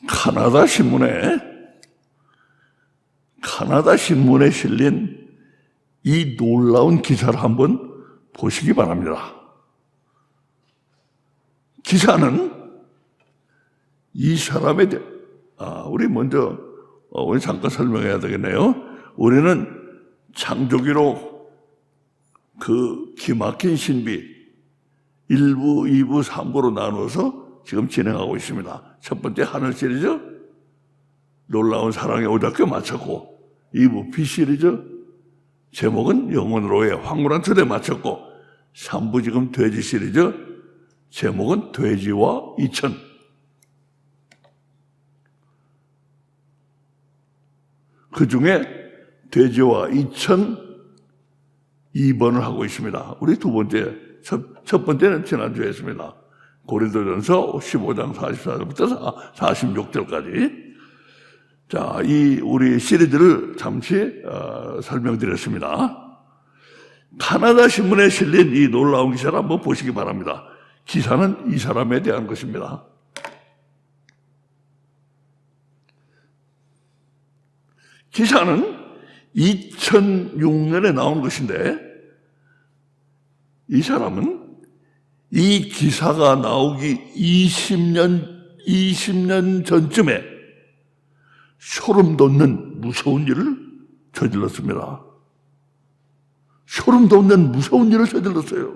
카나다 신문에 실린 이 놀라운 기사를 한번 보시기 바랍니다. 기사는 이 사람에 대해, 우리 먼저, 우리 잠깐 설명해야 되겠네요. 우리는 창조기로 그 기막힌 신비 1부, 2부, 3부로 나누어서 지금 진행하고 있습니다. 첫 번째 하늘 시리즈, 놀라운 사랑의 오작교 마쳤고, 2부 비 시리즈, 제목은 영원으로의 황홀한 초대 마쳤고, 3부 지금 돼지 시리즈, 제목은 돼지와 이천. 그 중에 돼지와 이천 2번을 하고 있습니다. 우리 두 번째, 첫 번째는 지난주에 했습니다. 고린도전서 15장 44절부터 46절까지. 자, 우리 시리즈를 잠시 설명드렸습니다. 카나다 신문에 실린 이 놀라운 기사를 한번 보시기 바랍니다. 기사는 이 사람에 대한 것입니다. 기사는 2006년에 나온 것인데, 이 사람은 이 기사가 나오기 20년 전쯤에 소름 돋는 무서운 일을 저질렀습니다. 소름 돋는 무서운 일을 저질렀어요.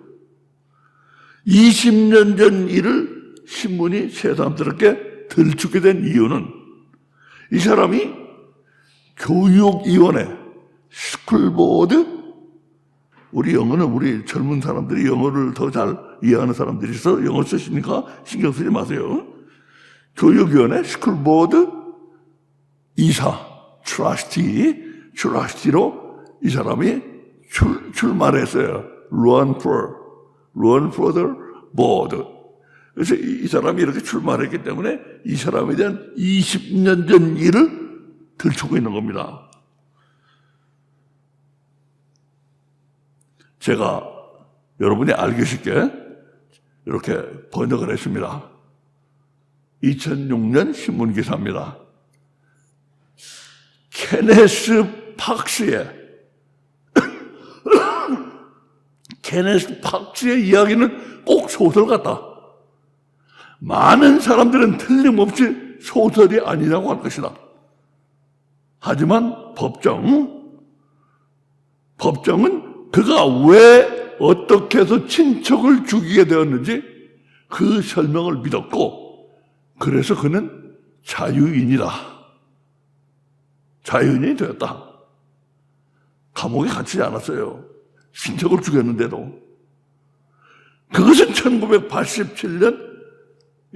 20년 전 일을 신문이 새삼스럽게 들추게 된 이유는 이 사람이 교육위원회, 스쿨보드, 우리 영어는 우리 젊은 사람들이 영어를 더 잘 이해하는 사람들이 있어 영어 쓰시니까 신경 쓰지 마세요. 교육위원회, 스쿨보드, 이사, 트러스티로 이 사람이 출마를 했어요. run for the board. 그래서 이 사람이 이렇게 출마를 했기 때문에 이 사람에 대한 20년 전 일을 들추고 있는 겁니다. 제가 여러분이 알기 쉽게 이렇게 번역을 했습니다. 2006년 신문기사입니다. 케네스 팍스의 이야기는 꼭 소설 같다. 많은 사람들은 틀림없이 소설이 아니라고 할 것이다. 하지만 법정은 그가 왜 어떻게 해서 친척을 죽이게 되었는지 그 설명을 믿었고, 그래서 그는 자유인이 되었다. 감옥에 갇히지 않았어요. 친척을 죽였는데도. 그것은 1987년,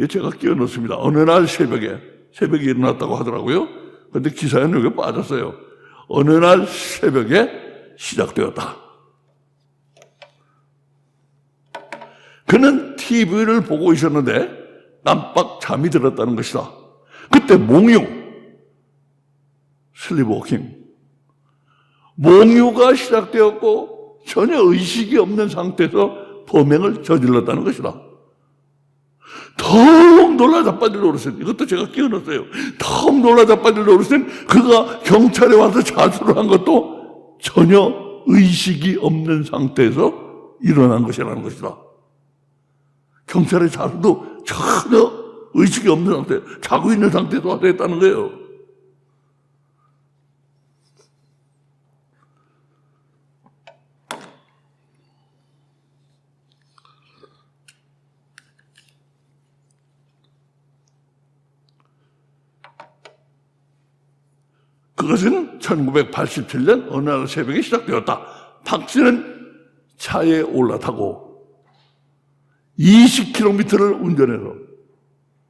제가 끼워 넣습니다. 어느 날 새벽에 일어났다고 하더라고요. 그런데 기사에는 여기 빠졌어요. 어느 날 새벽에 시작되었다. 그는 TV를 보고 있었는데 깜빡 잠이 들었다는 것이다. 그때 슬립워킹, 몽유가 시작되었고 전혀 의식이 없는 상태에서 범행을 저질렀다는 것이다. 더욱 놀라 자빠질 노릇은, 이것도 제가 끼워넣었어요. 더욱 놀라 자빠질 노릇은 그가 경찰에 와서 자수를 한 것도 전혀 의식이 없는 상태에서 일어난 것이라는 것이다. 경찰의 자수도 전혀 의식이 없는 상태, 자고 있는 상태에서 와서 했다는 거예요. 그것은 1987년 어느 날 새벽에 시작되었다. 박씨는 차에 올라타고 20km를 운전해서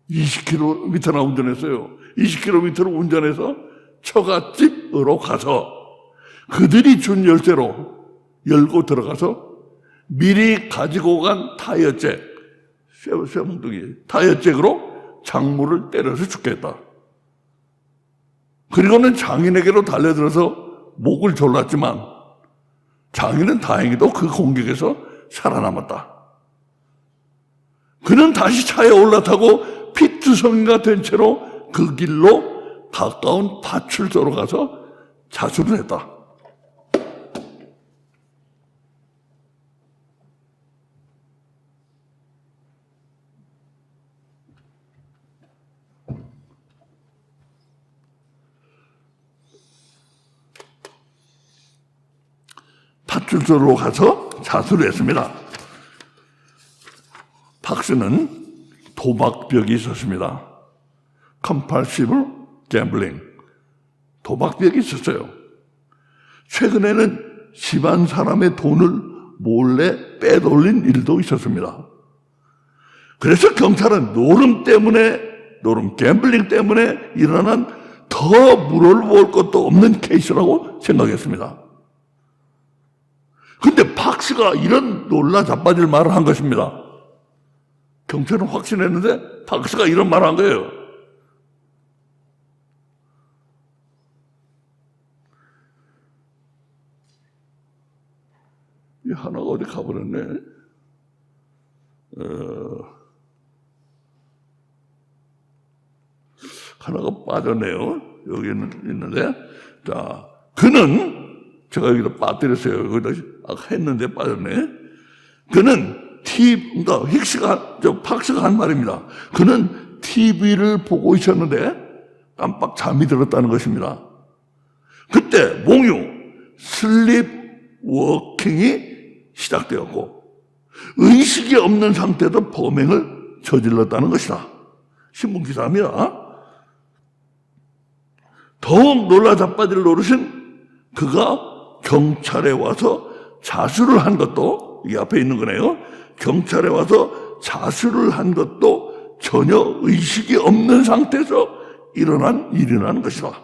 20km나 운전했어요. 20km를 운전해서 처갓집으로 가서 그들이 준 열쇠로 열고 들어가서 미리 가지고 간 타이어잭, 쇠몽둥이 타이어잭으로 장물을 때려서 죽겠다. 그리고는 장인에게로 달려들어서 목을 졸랐지만 장인은 다행히도 그 공격에서 살아남았다. 그는 다시 차에 올라타고 피투성이가 된 채로 되었고 그 길로 가까운 파출소로 가서 자수를 했다. 파출소로 가서 자수를 했습니다. 박스는 도박벽이 있었습니다. compulsive gambling. 도박벽이 있었어요. 최근에는 집안 사람의 돈을 몰래 빼돌린 일도 있었습니다. 그래서 경찰은 노름 갬블링 때문에 일어난 더 물어볼 것도 없는 케이스라고 생각했습니다. 근데 박스가 이런 놀라 자빠질 말을 한 것입니다. 경찰은 확신했는데 박스가 이런 말을 한 거예요. 이 하나가 어디 가버렸네. 하나가 빠졌네요. 여기 있는데. 자, 그는, 제가 여기다 빠뜨렸어요. 여기다 했는데 빠졌네. 그는 그러니까 박스가 한 말입니다. 그는 TV를 보고 있었는데 깜빡 잠이 들었다는 것입니다. 그때 몽유, 슬립 워킹이 시작되었고 의식이 없는 상태에서 범행을 저질렀다는 것이다. 신문기사입니다. 더욱 놀라 자빠질 노릇은 그가 경찰에 와서 자수를 한 것도, 이 앞에 있는 거네요. 경찰에 와서 자수를 한 것도 전혀 의식이 없는 상태에서 일어난 일이라는 것이다.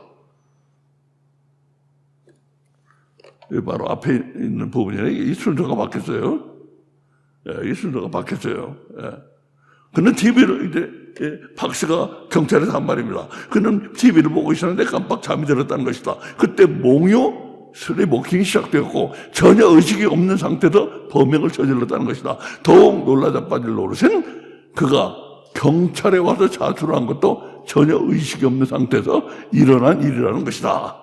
바로 앞에 있는 부분이네. 이 순서가 바뀌었어요. 이 순서가 바뀌었어요. 그는 TV를, 박스가 경찰에서 한 말입니다. 그는 TV를 보고 있었는데 깜빡 잠이 들었다는 것이다. 그때 몽유, 슬립워킹이 시작되었고 전혀 의식이 없는 상태에서 범행을 저질렀다는 것이다. 더욱 놀라 자빠질 노릇은 그가 경찰에 와서 자수를 한 것도 전혀 의식이 없는 상태에서 일어난 일이라는 것이다.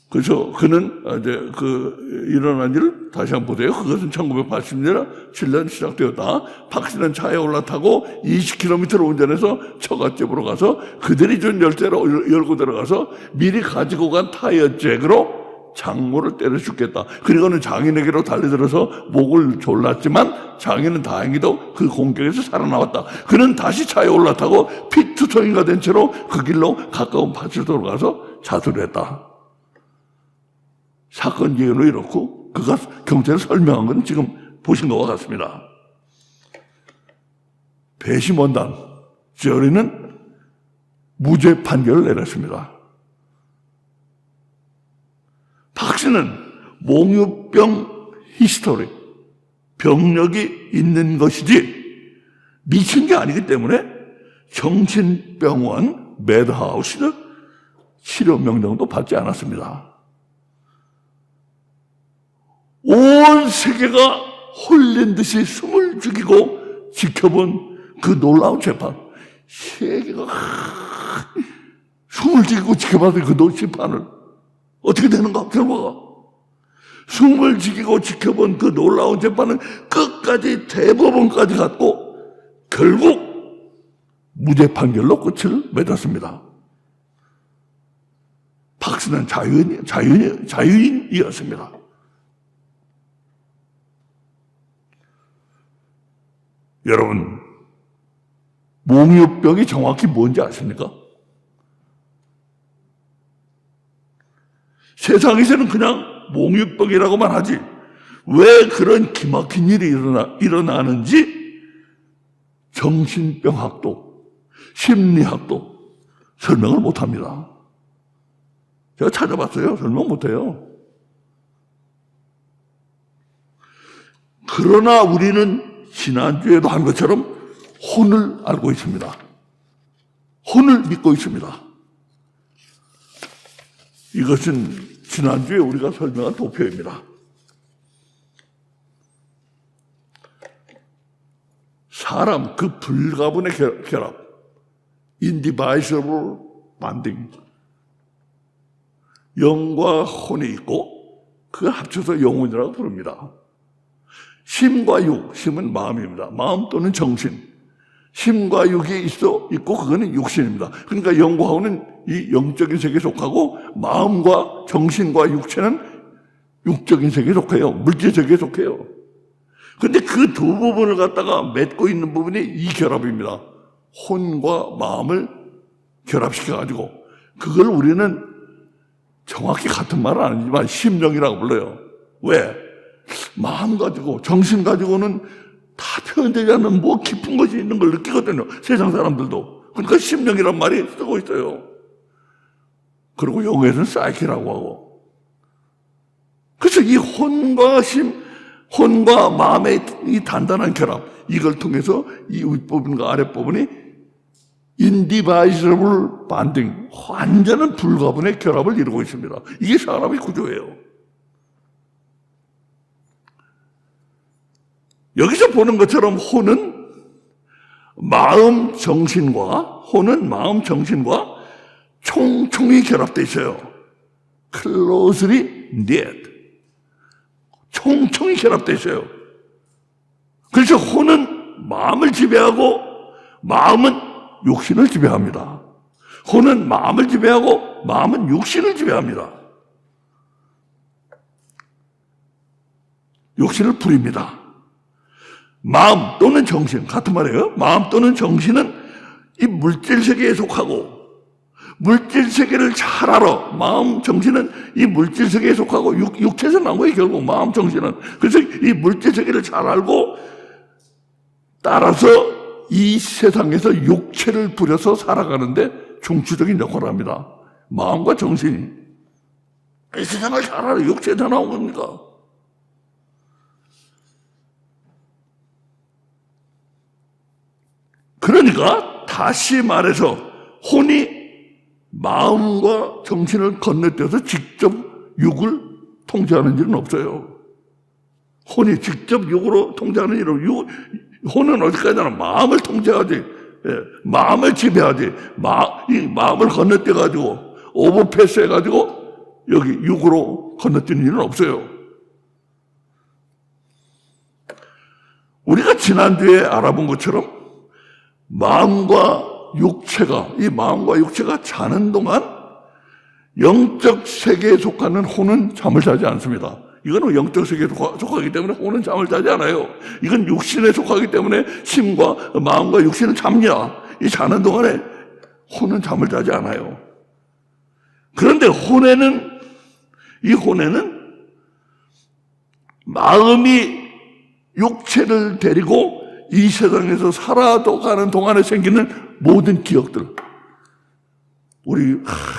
그래서 그는 이제 일어난 일을 다시 한번 보세요. 그것은 1987년 시작되었다. 박씨는 차에 올라타고 20km를 운전해서 처갓집으로 가서 그들이 준 열쇠로 열고 들어가서 미리 가지고 간 타이어 잭으로 장모를 때려 죽겠다. 그리고는 장인에게로 달려들어서 목을 졸랐지만 장인은 다행히도 그 공격에서 살아나왔다. 그는 다시 차에 올라타고 피투성이가 된 채로 그 길로 가까운 파출소로 가서 자수를 했다. 사건 예로 이렇고 그가 경찰에 설명한 건 지금 보신 것과 같습니다. 배심원단 저리는 무죄 판결을 내렸습니다. 박씨는 몽유병 히스토리, 병력이 있는 것이지 미친 게 아니기 때문에 정신병원 매드하우스 치료 명령도 받지 않았습니다. 온 세계가 홀린 듯이 숨을 죽이고 지켜본 그 놀라운 재판. 세계가 숨을 죽이고 지켜봤던 그 재판을 어떻게 되는가, 결과가. 숨을 죽이고 지켜본 그 놀라운 재판은 끝까지 대법원까지 갔고 결국 무죄 판결로 끝을 맺었습니다. 박스는 자유인이었습니다. 여러분, 몽유병이 정확히 뭔지 아십니까? 세상에서는 그냥 몽유병이라고만 하지 왜 그런 기막힌 일이 일어나는지 정신병학도 심리학도 설명을 못합니다. 제가 찾아봤어요. 설명 못해요. 그러나 우리는 지난주에도 한 것처럼 혼을 알고 있습니다. 혼을 믿고 있습니다. 이것은 지난주에 우리가 설명한 도표입니다. 사람 그 불가분의 결합, indivisible bonding, 영과 혼이 있고 그 합쳐서 영혼이라고 부릅니다. 심과 육, 심은 마음입니다. 마음 또는 정신. 심과 육이 있고 그거는 육신입니다. 그러니까 영과 혼은 이 영적인 세계에 속하고 마음과 정신과 육체는 육적인 세계에 속해요. 물질 세계에 속해요. 그런데 그 두 부분을 갖다가 맺고 있는 부분이 이 결합입니다. 혼과 마음을 결합시켜가지고 그걸 우리는 정확히 같은 말은 아니지만 심령이라고 불러요. 왜? 마음 가지고 정신 가지고는 다 표현되지 않는 뭐 깊은 것이 있는 걸 느끼거든요. 세상 사람들도. 그러니까 심령이란 말이 쓰고 있어요. 그리고 영어에서는 사이키라고 하고. 그래서 이 혼과 마음의 이 단단한 결합, 이걸 통해서 이 윗부분과 아랫부분이 indivisible bonding, 완전한 불가분의 결합을 이루고 있습니다. 이게 사람의 구조예요. 여기서 보는 것처럼 혼은 마음 정신과 총총히 결합되어 있어요. closely knit. 총총히 결합되어 있어요. 그래서 혼은 마음을 지배하고 마음은 육신을 지배합니다. 혼은 마음을 지배하고 마음은 육신을 지배합니다. 육신을 부립니다. 마음 또는 정신, 같은 말이에요. 마음 또는 정신은 이 물질 세계에 속하고 물질 세계를 잘 알아. 마음, 정신은 이 물질 세계에 속하고 육체에서 나온 거예요, 결국 마음, 정신은. 그래서 이 물질 세계를 잘 알고 따라서 이 세상에서 육체를 부려서 살아가는데 중추적인 역할을 합니다. 마음과 정신이. 이 세상을 잘 알아. 육체에서 나온 겁니까? 그러니까 다시 말해서 혼이 마음과 정신을 건너뛰어서 직접 육을 통제하는 일은 없어요. 혼이 직접 육으로 통제하는 일은 혼은 어디까지나 마음을 통제하지, 마음을 지배하지, 이 마음을 건너뛰어가지고 오버패스해가지고 여기 육으로 건너뛰는 일은 없어요. 우리가 지난주에 알아본 것처럼 이 마음과 육체가 자는 동안 영적 세계에 속하는 혼은 잠을 자지 않습니다. 이거는 영적 세계에 속하기 때문에 혼은 잠을 자지 않아요. 이건 육신에 속하기 때문에 심과 마음과 육신은 잠냐. 이 자는 동안에 혼은 잠을 자지 않아요. 그런데 이 혼에는 마음이 육체를 데리고 이 세상에서 살아가는 동안에 생기는 모든 기억들. 우리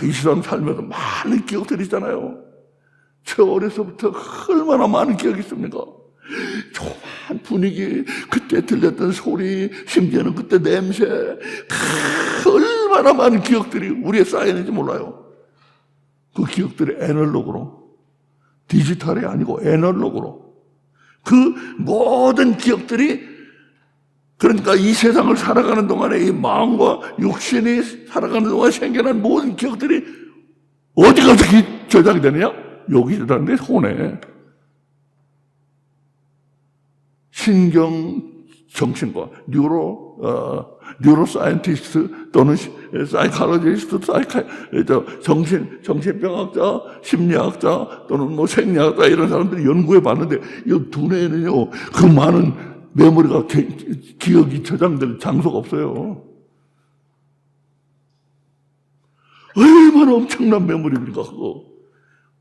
이 세상 살면서 많은 기억들이 있잖아요. 저 어려서부터 얼마나 많은 기억이 있습니까? 조그만 분위기, 그때 들렸던 소리, 심지어는 그때 냄새, 얼마나 많은 기억들이 우리에 쌓이는지 몰라요. 그 기억들이 애널로그로, 디지털이 아니고 애널로그로. 그 모든 기억들이, 그러니까 이 세상을 살아가는 동안에 이 마음과 육신이 살아가는 동안에 생겨난 모든 기억들이 어디 가서 저장이 되느냐? 여기 저장돼, 혼에. 신경 정신과 뉴로사이언티스트 또는 사이칼로지스트, 정신병학자, 심리학자 또는 뭐 생리학자 이런 사람들이 연구해 봤는데 이 두뇌에는요 그 많은 메모리가 기억이 저장될 장소가 없어요. 얼마나 엄청난 메모리입니까 그거.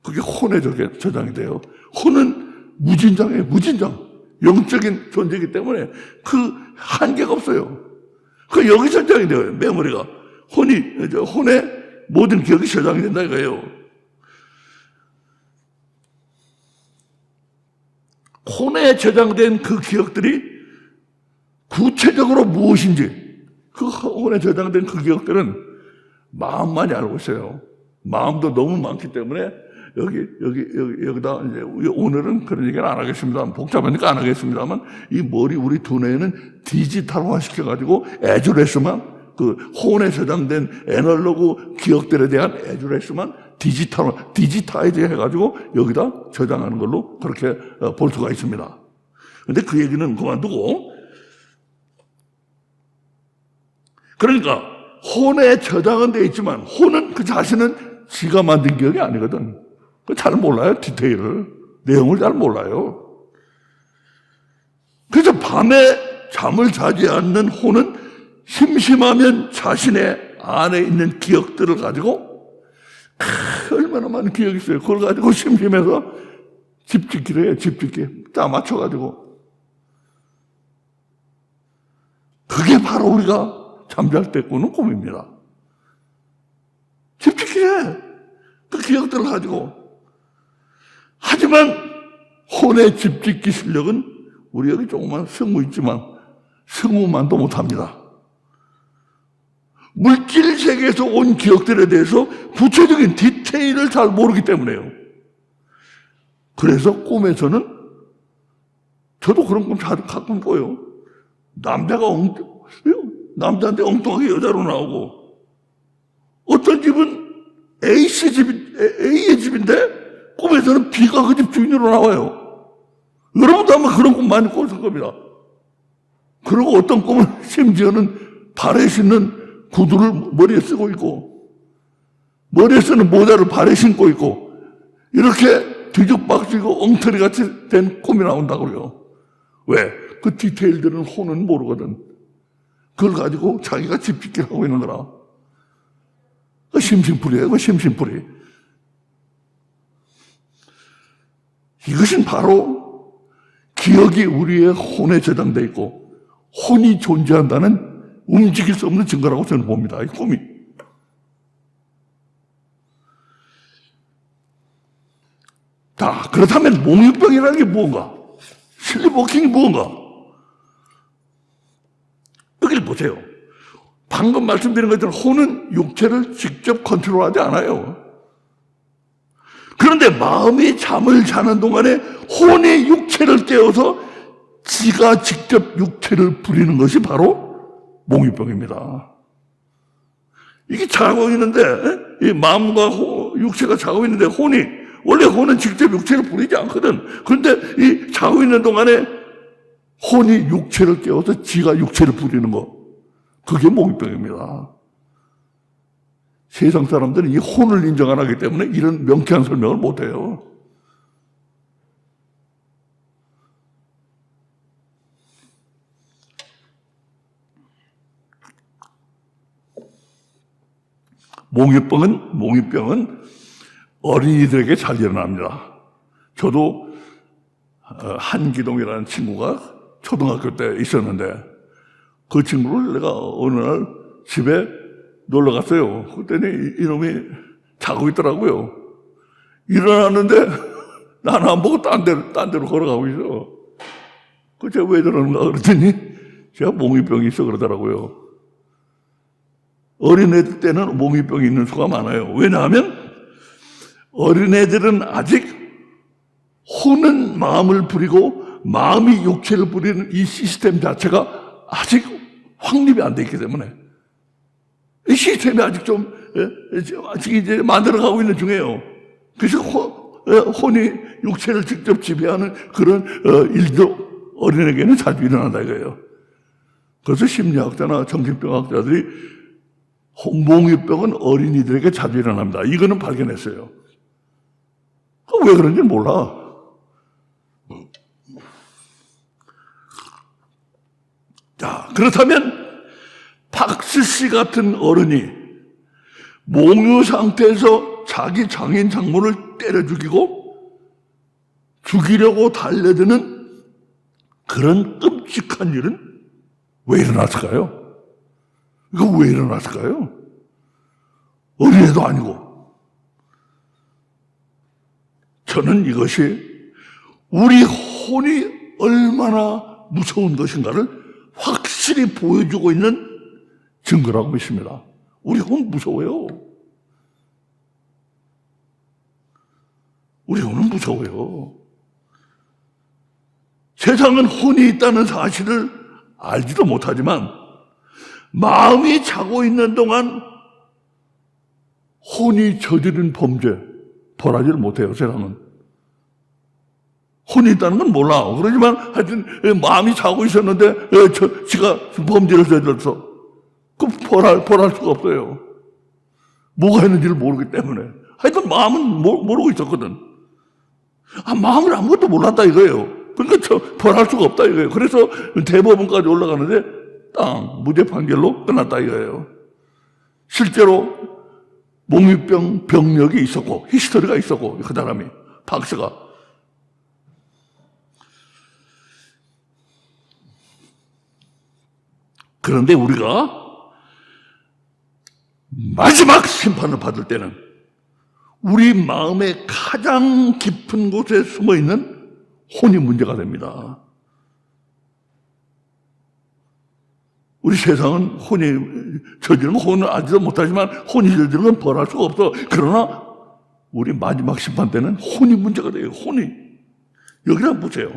그게 혼에 저장이 돼요. 혼은 무진장이에요. 무진장. 영적인 존재이기 때문에 그 한계가 없어요. 그 여기 저장이 돼요. 메모리가. 혼에 모든 기억이 저장이 된다 이거예요. 혼에 저장된 그 기억들이 구체적으로 무엇인지, 그 혼에 저장된 그 기억들은 마음만이 알고 있어요. 마음도 너무 많기 때문에 여기다 이제 오늘은 그런 얘기는 안 하겠습니다. 복잡하니까 안 하겠습니다만 이 머리 우리 두뇌는 디지털화 시켜가지고 애주레스만 그 혼에 저장된 애널로그 기억들에 대한 애주레스만 디지타이즈 해가지고 여기다 저장하는 걸로 그렇게 볼 수가 있습니다. 근데 그 얘기는 그만두고, 그러니까 혼에 저장은 되어 있지만 혼은 그 자신은 지가 만든 기억이 아니거든. 잘 몰라요. 디테일을, 내용을 잘 몰라요. 그래서 밤에 잠을 자지 않는 혼은 심심하면 자신의 안에 있는 기억들을 가지고 얼마나 많은 기억이 있어요. 그걸 가지고 심심해서 집짓기를 해요. 집짓기 딱 맞춰가지고. 그게 바로 우리가 잠잘 때 꾸는 꿈입니다. 집짓기를 해. 그 기억들을 가지고. 하지만 혼의 집짓기 실력은 우리 여기 조그만 성우 있지만 성우만도 못합니다. 물질 세계에서 온 기억들에 대해서 구체적인 디테일을 잘 모르기 때문에요. 그래서 꿈에서는 저도 그런 꿈 가끔 꿔요. 남자한테 엉뚱하게 여자로 나오고, 어떤 집은 A의 집인데 꿈에서는 B가 그 집 주인으로 나와요. 여러분도 아마 그런 꿈 많이 꿨을 겁니다. 그리고 어떤 꿈은 심지어는 발에 신는 구두를 머리에 쓰고 있고, 머리에 쓰는 모자를 발에 신고 있고, 이렇게 뒤죽박죽이고 엉터리같이 된 꿈이 나온다고요. 왜? 그 디테일들은 혼은 모르거든. 그걸 가지고 자기가 집짓기를 하고 있는 거라. 그 심심풀이에요. 그 심심풀이. 이것은 바로 기억이 우리의 혼에 저장되어 있고 혼이 존재한다는 움직일 수 없는 증거라고 저는 봅니다. 이 꿈이. 자, 그렇다면 몽유병이라는 게 무언가? 슬립워킹이 무언가? 여기를 보세요. 방금 말씀드린 것처럼 혼은 육체를 직접 컨트롤하지 않아요. 그런데 마음이 잠을 자는 동안에 혼이 육체를 깨워서 지가 직접 육체를 부리는 것이 바로 몽유병입니다. 이게 자고 있는데, 이 마음과 육체가 자고 있는데 원래 혼은 직접 육체를 부리지 않거든. 그런데 이 자고 있는 동안에 혼이 육체를 깨워서 지가 육체를 부리는 거, 그게 몽유병입니다. 세상 사람들은 이 혼을 인정 안 하기 때문에 이런 명쾌한 설명을 못 해요. 몽유병은 어린이들에게 잘 일어납니다. 저도 한기동이라는 친구가 초등학교 때 있었는데 그 친구를 내가 어느 날 집에 놀러 갔어요. 그랬더니 이놈이 자고 있더라고요. 일어났는데 나는 안 보고 딴 데로 걸어가고 있어. 그 제가 왜 저러는가 그랬더니 제가 몽유병이 있어 그러더라고요. 어린애들 때는 몽유병이 있는 수가 많아요. 왜냐하면 어린애들은 아직 혼은 마음을 부리고 마음이 육체를 부리는 이 시스템 자체가 아직 확립이 안 돼 있기 때문에 이 시스템이 아직 아직 이제 만들어가고 있는 중이에요. 그래서 혼이 육체를 직접 지배하는 그런 일도 어린애에게는 자주 일어난다 이거예요. 그래서 심리학자나 정신병학자들이 몽유병은 어린이들에게 자주 일어납니다. 이거는 발견했어요. 왜 그런지 몰라. 자, 그렇다면 박스 씨 같은 어른이 몽유 상태에서 자기 장인 장모를 때려 죽이려고 달려드는 그런 끔찍한 일은 왜 일어났을까요? 이거 왜 일어났을까요? 어린애도 아니고. 저는 이것이 우리 혼이 얼마나 무서운 것인가를 확실히 보여주고 있는 증거라고 믿습니다. 우리 혼 무서워요. 우리 영혼은 무서워요. 세상은 혼이 있다는 사실을 알지도 못하지만 마음이 자고 있는 동안 혼이 저지른 범죄 벌하지를 못해요. 세상은 혼이 있다는 건 몰라. 그러지만 하여튼 마음이 자고 있었는데 지가 범죄를 저질렀어. 그 벌할 수가 없어요. 뭐가 있는지를 모르기 때문에. 하여튼 마음은 모르고 있었거든. 마음을 아무것도 몰랐다 이거예요. 그러니까 벌할 수가 없다 이거예요. 그래서 대법원까지 올라가는데 무죄 판결로 끝났다 이거예요. 실제로 몽유병 병력이 있었고 히스토리가 있었고 그 사람이 박스가. 그런데 우리가 마지막 심판을 받을 때는 우리 마음의 가장 깊은 곳에 숨어있는 혼이 문제가 됩니다. 우리 세상은 혼이 저지른 혼을 알지도 못하지만 혼이 저지른 건 벌할 수가 없어. 그러나 우리 마지막 심판 때는 혼이 문제가 돼요. 혼이. 여기를 한번 보세요.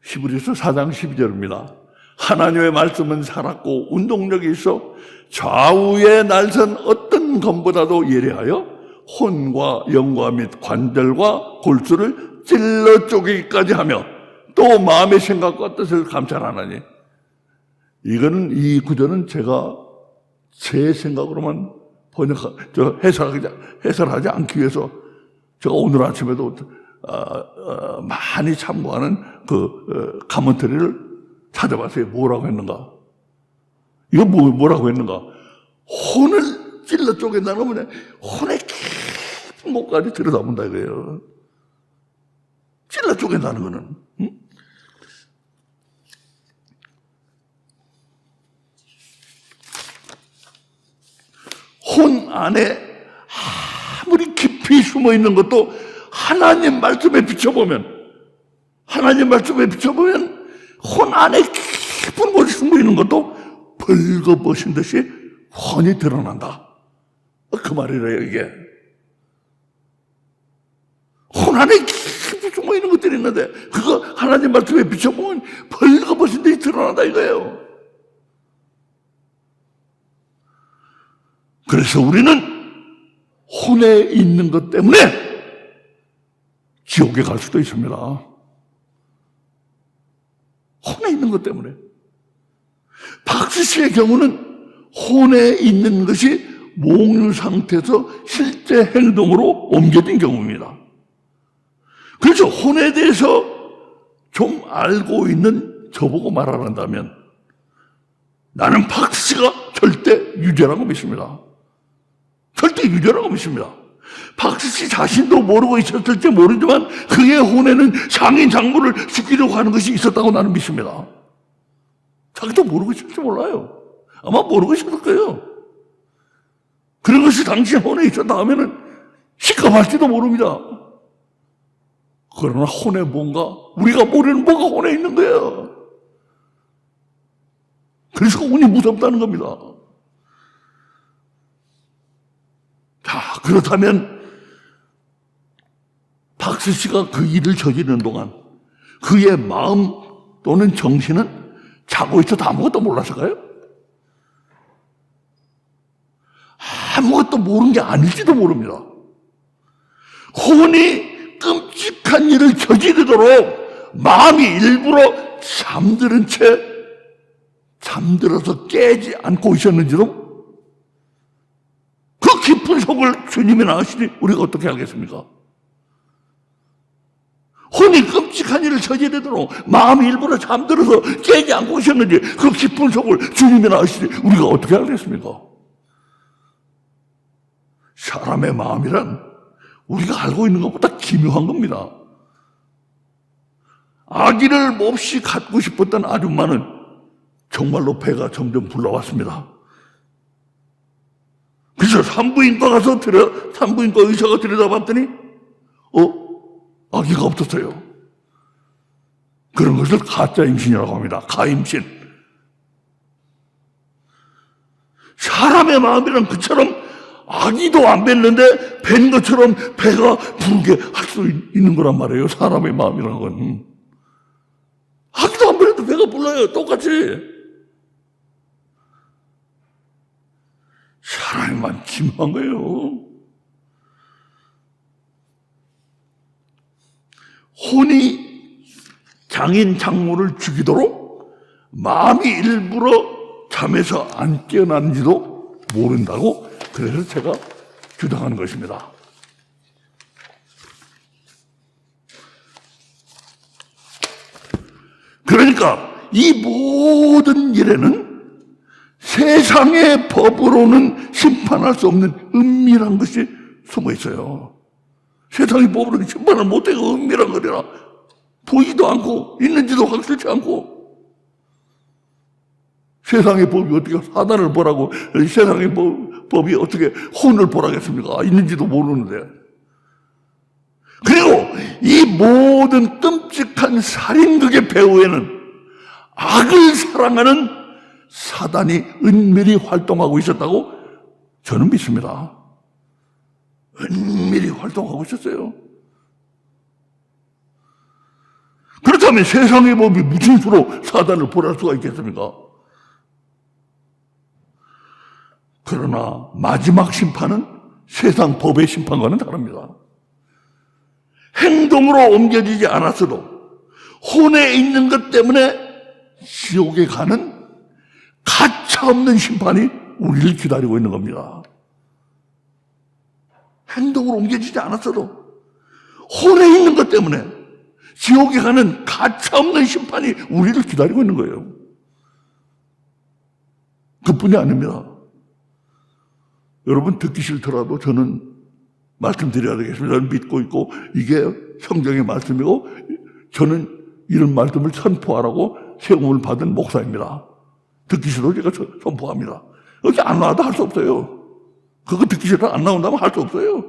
히브리서 4장 12절입니다. 하나님의 말씀은 살았고 운동력이 있어 좌우의 날선 어떤 검보다도 예리하여 혼과 영과 및 관절과 골수를 찔러 쪼개기까지 하며 또 마음의 생각과 뜻을 감찰하나니. 이 구절은 제가 제 생각으로만 해설하지 않기 위해서 제가 오늘 아침에도 많이 참고하는 카멘터리를 찾아봤어요. 뭐라고 했는가? 이거 뭐라고 했는가? 혼을 찔러 쪼갠다는 건 뭐냐? 혼의 깊은 곳까지 들여다본다 이거예요. 찔러 쪼갠다는 거는. 응? 혼 안에 아무리 깊이 숨어 있는 것도 하나님 말씀에 비춰보면 혼 안에 깊은 곳에 숨어 있는 것도 벌거벗은 듯이 훤히 드러난다. 그 말이래요, 이게. 혼 안에 깊이 숨어 있는 것들이 있는데 그거 하나님 말씀에 비춰보면 벌거벗은 듯이 드러난다 이거예요. 그래서 우리는 혼에 있는 것 때문에 지옥에 갈 수도 있습니다. 혼에 있는 것 때문에. 박수 씨의 경우는 혼에 있는 것이 몽유 상태에서 실제 행동으로 옮겨진 경우입니다. 그래서 혼에 대해서 좀 알고 있는 저보고 말하란다면 나는 박수 씨가 절대 유죄라고 믿습니다. 절대 유죄라고 믿습니다. 박수 씨 자신도 모르고 있었을지 모르지만 그의 혼에는 장인 장모를 죽이려고 하는 것이 있었다고 나는 믿습니다. 자기도 모르고 있을지 몰라요. 아마 모르고 있었을 거예요. 그런 것이 당신 혼에 있었다 하면은 시커할지도 모릅니다. 그러나 혼에 뭔가 우리가 모르는 뭐가 혼에 있는 거예요. 그래서 혼이 무섭다는 겁니다. 자, 그렇다면 박수 씨가 그 일을 저지르는 동안 그의 마음 또는 정신은 자고 있어도 아무것도 몰랐을까요? 아무것도 모르는 게 아닐지도 모릅니다. 혼이 끔찍한 일을 저지르도록 마음이 일부러 잠들은 채 잠들어서 깨지 않고 있었는지도 그 깊은 속을 주님이 아시니 우리가 어떻게 하겠습니까? 혼이 끔찍한 일을 저지르도록 마음이 일부러 잠들어서 깨지 않고 있었는지 그 깊은 속을 주님이 아시니 우리가 어떻게 하겠습니까? 사람의 마음이란 우리가 알고 있는 것보다 기묘한 겁니다. 아기를 몹시 갖고 싶었던 아줌마는 정말로 배가 점점 불러왔습니다. 그래서 산부인과 의사가 들여다봤더니 아기가 없었어요. 그런 것을 가짜 임신이라고 합니다. 가임신. 사람의 마음이란 그처럼 아기도 안 뱉는데 뱉는 것처럼 배가 부르게 할 수 있는 거란 말이에요. 사람의 마음이라는 건. 아기도 안 뱉는데 배가 불러요. 똑같이. 사람만 심한 거예요. 혼이 장인 장모를 죽이도록 마음이 일부러 잠에서 안 깨어났는지도 모른다고, 그래서 제가 주장하는 것입니다. 그러니까 이 모든 일에는 세상의 법으로는 심판할 수 없는 은밀한 것이 숨어 있어요. 세상의 법으로는 심판을 못해요. 은밀한 거리라. 보이지도 않고 있는지도 확실치 않고. 세상의 법이 어떻게 사단을 보라고, 세상의 법이 어떻게 혼을 보라겠습니까? 있는지도 모르는데. 그리고 이 모든 끔찍한 살인극의 배후에는 악을 사랑하는 사단이 은밀히 활동하고 있었다고 저는 믿습니다. 은밀히 활동하고 있었어요. 그렇다면 세상의 법이 무슨 수로 사단을 벌할 수가 있겠습니까? 그러나 마지막 심판은 세상 법의 심판과는 다릅니다. 행동으로 옮겨지지 않았어도 혼에 있는 것 때문에 지옥에 가는 가차없는 심판이 우리를 기다리고 있는 겁니다. 행동으로 옮겨지지 않았어도 혼에 있는 것 때문에 지옥에 가는 가차없는 심판이 우리를 기다리고 있는 거예요. 그뿐이 아닙니다. 여러분 듣기 싫더라도 저는 말씀드려야 되겠습니다. 저는 믿고 있고 이게 성경의 말씀이고 저는 이런 말씀을 선포하라고 세움을 받은 목사입니다. 듣기 싫어도 제가 선포합니다. 여기 안 나와도 할 수 없어요. 그거 듣기 싫어도 안 나온다면 할 수 없어요.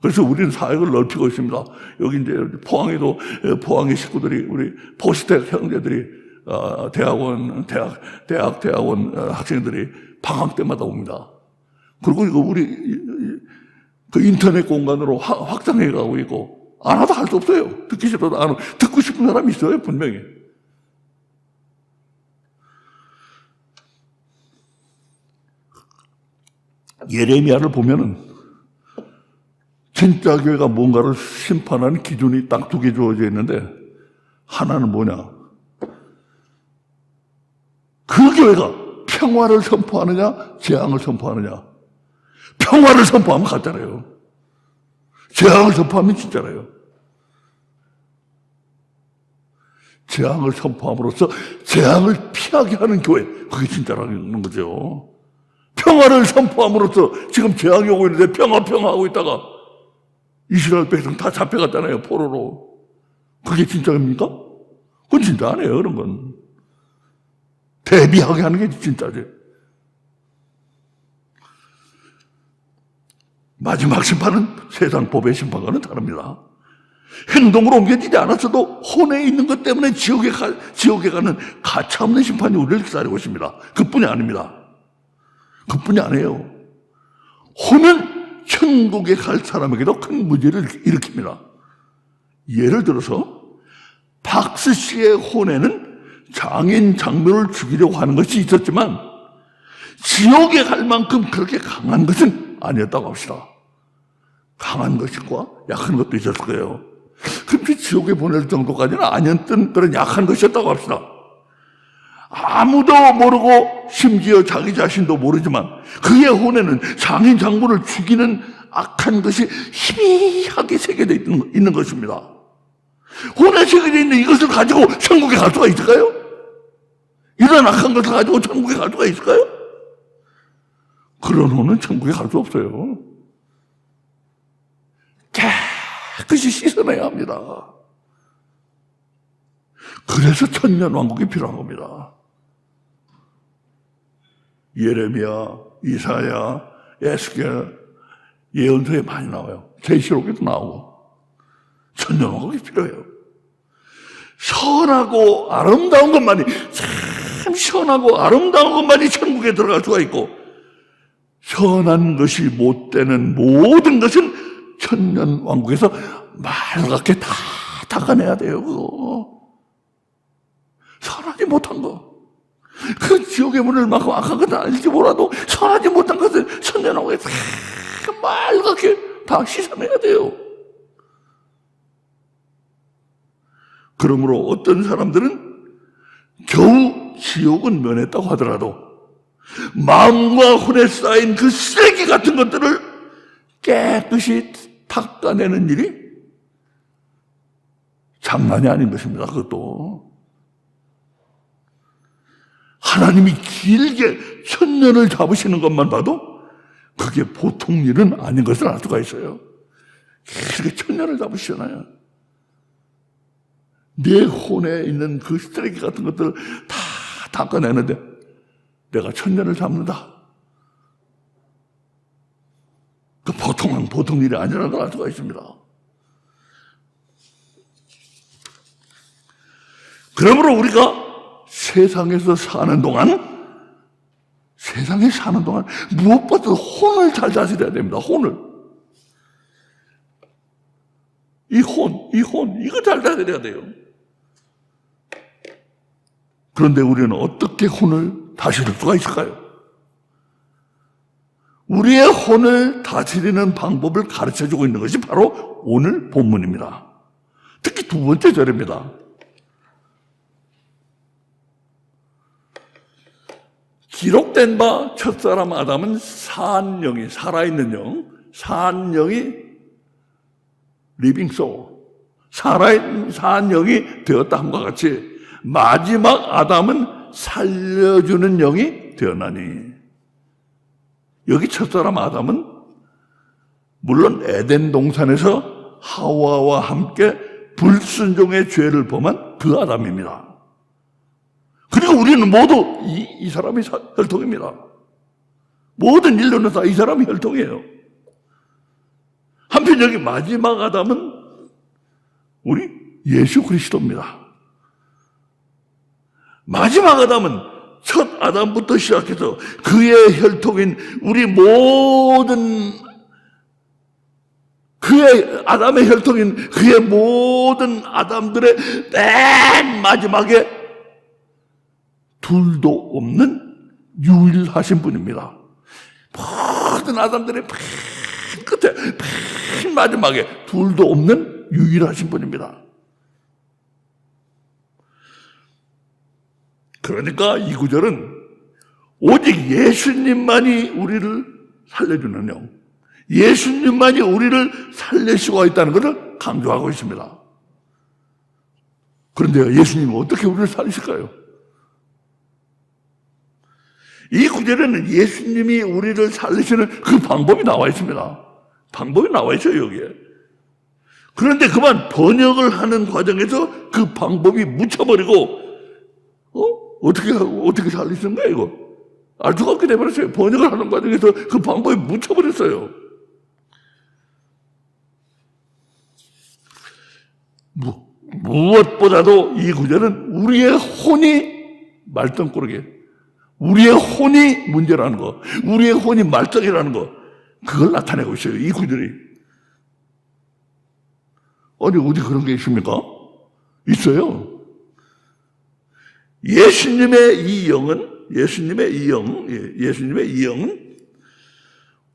그래서 우리는 사역을 넓히고 있습니다. 여기 이제 포항에도 포항의 식구들이 우리 포스텍 형제들이 대학원 학생들이 방학 때마다 옵니다. 그리고 이거 우리 그 인터넷 공간으로 확장해 가고 있고 안 하다 할 수 없어요. 듣기 싫어도 안 하고 듣고 싶은 사람이 있어요, 분명히. 예레미야를 보면은 진짜 교회가 뭔가를 심판하는 기준이 딱 두 개 주어져 있는데 하나는 뭐냐? 그 교회가 평화를 선포하느냐, 재앙을 선포하느냐. 평화를 선포하면 가짜래요. 재앙을 선포하면 진짜래요. 재앙을 선포함으로써 재앙을 피하게 하는 교회, 그게 진짜라는 거죠. 평화를 선포함으로써 지금 재앙이 오고 있는데 평화하고 있다가 이스라엘 백성 다 잡혀갔잖아요, 포로로. 그게 진짜입니까? 그건 진짜 아니에요, 그런 건. 대비하게 하는 게 진짜지. 마지막 심판은 세상 법의 심판과는 다릅니다. 행동으로 옮겨지지 않았어도 혼에 있는 것 때문에 지옥에 가는 가차없는 심판이 우리를 기다리고 있습니다. 그뿐이 아닙니다. 그뿐이 아니에요. 혼은 천국에 갈 사람에게도 큰 문제를 일으킵니다. 예를 들어서 박스 씨의 혼에는 장인 장모를 죽이려고 하는 것이 있었지만 지옥에 갈 만큼 그렇게 강한 것은 아니었다고 합시다. 강한 것과 약한 것도 있었을 거예요. 근데 지옥에 보낼 정도까지는 아니었던 그런 약한 것이었다고 합시다. 아무도 모르고 심지어 자기 자신도 모르지만 그의 혼에는 장인 장모를 죽이는 악한 것이 희미하게 새겨져 있는 것입니다. 혼에 새겨져 있는 이것을 가지고 천국에 갈 수가 있을까요? 이런 악한 것을 가지고 천국에 갈 수가 있을까요? 그런 혼은 천국에 갈 수 없어요. 깨끗이 씻어내야 합니다. 그래서 천년왕국이 필요한 겁니다. 예레미야, 이사야, 에스겔 예언서에 많이 나와요. 계시록에도 나오고. 천년왕국이 필요해요. 선하고 아름다운 것만이, 참 선하고 아름다운 것만이 천국에 들어갈 수가 있고 선한 것이 못 되는 모든 것은 천년왕국에서 말갛게 다 닦아내야 돼요. 그거 선하지 못한 거, 그 지옥의 문을 막고 악한 것은 알지 몰라도 선하지 못한 것은 천년왕국에 다 말갛게 다 씻어내야 돼요. 그러므로 어떤 사람들은 겨우 지옥은 면했다고 하더라도 마음과 혼에 쌓인 그 쓰레기 같은 것들을 깨끗이 닦아내는 일이 장난이 아닌 것입니다. 그것도 하나님이 길게 천년을 잡으시는 것만 봐도 그게 보통 일은 아닌 것을 알 수가 있어요. 길게 천년을 잡으시잖아요. 내 혼에 있는 그 쓰레기 같은 것들을 다 닦아내는데 내가 천년을 잡는다. 그 보통 일이 아니라는 걸 알 수가 있습니다. 그러므로 우리가 세상에 사는 동안 무엇보다도 혼을 잘 다스려야 됩니다. 혼을. 이거 잘 다스려야 돼요. 그런데 우리는 어떻게 혼을 다스릴 수가 있을까요? 우리의 혼을 다스리는 방법을 가르쳐주고 있는 것이 바로 오늘 본문입니다. 특히 두 번째 절입니다. 기록된 바 첫사람 아담은 산 영이, 살아있는 영, 산 영이 리빙 소울, 살아있는 산 영이 되었다 함과 같이 마지막 아담은 살려주는 영이 되었나니. 여기 첫사람 아담은 물론 에덴 동산에서 하와와 함께 불순종의 죄를 범한 그 아담입니다. 그리고 우리는 모두 이 사람이 혈통입니다. 모든 인류는 다 이 사람이 혈통이에요. 한편 여기 마지막 아담은 우리 예수 그리스도입니다. 마지막 아담은 첫 아담부터 시작해서 그의 혈통인 우리 모든 그의 아담의 혈통인 그의 모든 아담들의 맨 마지막에 둘도 없는 유일하신 분입니다. 모든 아담들의 맨 끝에 맨 마지막에 둘도 없는 유일하신 분입니다. 그러니까 이 구절은 오직 예수님만이 우리를 살려주는 영, 예수님만이 우리를 살릴 수가 있다는 것을 강조하고 있습니다. 그런데 예수님은 어떻게 우리를 살리실까요? 이 구절에는 예수님이 우리를 살리시는 그 방법이 나와 있습니다. 방법이 나와 있어요, 여기에. 그런데 그만 번역을 하는 과정에서 그 방법이 묻혀버리고, 어떻게 살리시는 거야, 이거? 알 수가 없게 돼버렸어요. 번역을 하는 과정에서 그 방법이 묻혀버렸어요. 무엇보다도 이 구절은 우리의 혼이 말썽꾸러기, 우리의 혼이 문제라는 거, 우리의 혼이 말썽이라는 거, 그걸 나타내고 있어요, 이 구절이. 아니, 어디 그런 게 있습니까? 있어요. 예수님의 이 영은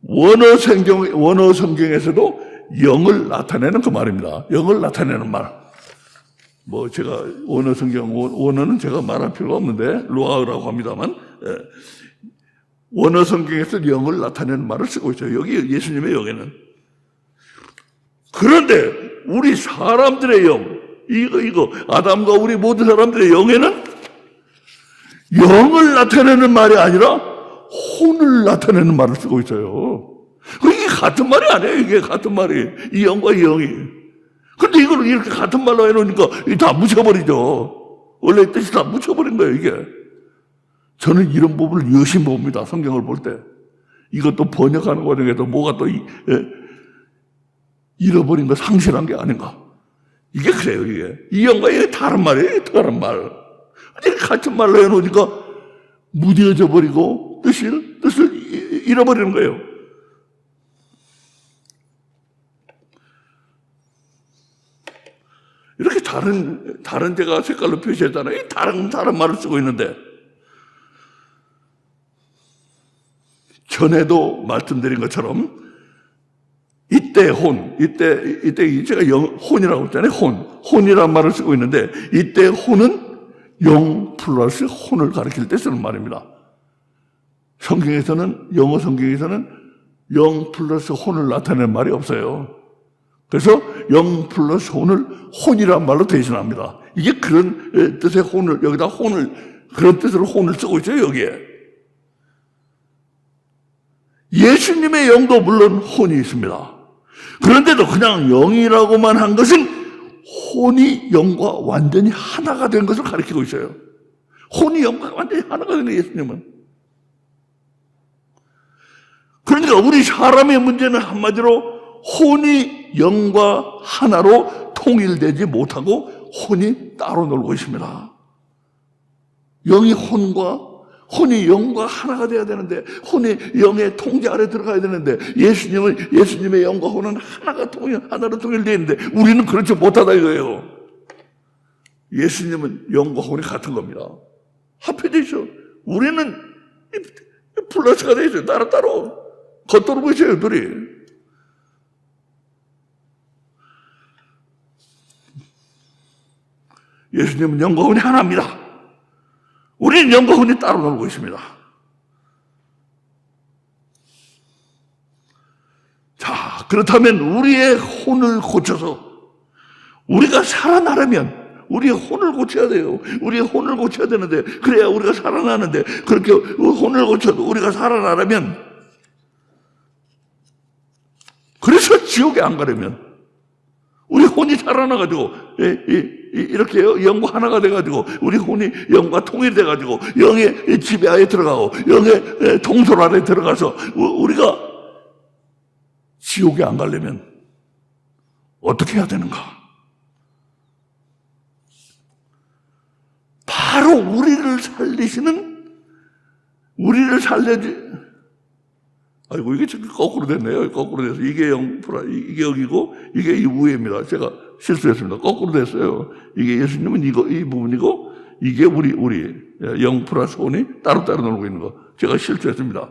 원어 성경에서도 영을 나타내는 그 말입니다. 영을 나타내는 말. 제가 원어는 제가 말할 필요가 없는데, 루아흐라고 합니다만, 원어 성경에서 영을 나타내는 말을 쓰고 있어요. 여기 예수님의 영에는. 그런데, 우리 사람들의 영, 이거, 아담과 우리 모든 사람들의 영에는 영을 나타내는 말이 아니라 혼을 나타내는 말을 쓰고 있어요. 이게 같은 말이 아니에요, 이게 같은 말이. 이 영과 이 영이. 근데 이걸 이렇게 같은 말로 해놓으니까 다 묻혀버리죠. 원래 뜻이 다 묻혀버린 거예요, 이게. 저는 이런 부분을 여신 봅니다, 성경을 볼 때. 이것도 번역하는 과정에서 뭐가 또 잃어버린 거, 상실한 게 아닌가. 이게 그래요, 이게. 이 영과 이게 다른 말이에요, 다른 말. 이렇게 같은 말로 해놓으니까 무뎌져 버리고 뜻을 잃어버리는 거예요. 이렇게 다른 데가 색깔로 표시했잖아요. 다른 말을 쓰고 있는데, 전에도 말씀드린 것처럼 이때 제가 혼이라고 했잖아요. 혼이라는 말을 쓰고 있는데, 이때 혼은 영 플러스 혼을 가리킬 때 쓰는 말입니다. 영어 성경에서는 영 플러스 혼을 나타내는 말이 없어요. 그래서 영 플러스 혼을 혼이라는 말로 대신합니다. 이게 그런 뜻의 여기다 그런 뜻으로 혼을 쓰고 있어요, 여기에. 예수님의 영도 물론 혼이 있습니다. 그런데도 그냥 영이라고만 한 것은 혼이 영과 완전히 하나가 된 것을 가리키고 있어요. 혼이 영과 완전히 하나가 된 거예요, 예수님은. 그러니까 우리 사람의 문제는 한마디로 혼이 영과 하나로 통일되지 못하고 혼이 따로 놀고 있습니다. 혼이 영과 하나가 돼야 되는데, 혼이 영의 통제 아래 들어가야 되는데, 예수님의 영과 혼은 하나로 통일되어 있는데, 우리는 그렇지 못하다 이거예요. 예수님은 영과 혼이 같은 겁니다. 합해져 있어. 우리는 플러스가 돼 있어요. 따로. 겉돌고 있어요, 둘이. 예수님은 영과 혼이 하나입니다. 우리는 영과 혼이 따로 놀고 있습니다. 자, 그렇다면 우리의 혼을 고쳐서 우리가 살아나려면 우리의 혼을 고쳐야 돼요. 우리의 혼을 고쳐야 되는데, 그래야 우리가 살아나는데, 그렇게 혼을 고쳐도 우리가 살아나려면, 그래서 지옥에 안 가려면, 우리 혼이 살아나가지고, 이렇게 영과 하나가 돼가지고, 우리 혼이 영과 통일돼가지고, 영의 지배하에 들어가고, 영의 통솔 안에 들어가서, 우리가 지옥에 안 가려면, 어떻게 해야 되는가? 바로 우리를 아이고, 이게 지금 거꾸로 됐네요. 거꾸로 돼서. 이게 이게 여기고, 이게 이 위에입니다. 제가 실수했습니다. 거꾸로 됐어요. 이게 예수님은 이 부분이고, 이게 우리 영 플러스 혼이 따로따로 놀고 있는 거. 제가 실수했습니다.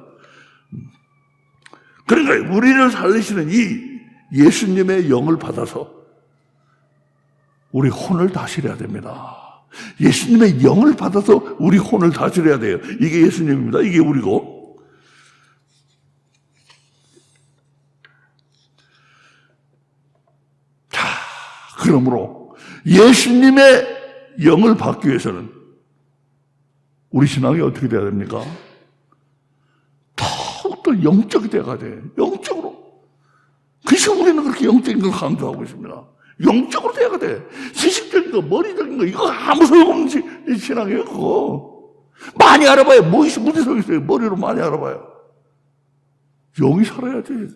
그러니까 우리를 살리시는 이 예수님의 영을 받아서 우리 혼을 다스려야 됩니다. 예수님의 영을 받아서 우리 혼을 다스려야 돼요. 이게 예수님입니다. 이게 우리고. 자, 그러므로 예수님의 영을 받기 위해서는 우리 신앙이 어떻게 돼야 됩니까? 더욱더 영적이 돼야 돼. 영적으로. 그래서 우리는 그렇게 영적인 걸 강조하고 있습니다. 영적으로 돼야 돼. 지식적인 거, 머리적인 거, 이거 아무 소용없는 신앙이에요, 그거. 많이 알아봐요. 무슨 소용 있어요? 머리로 많이 알아봐요. 영이 살아야지.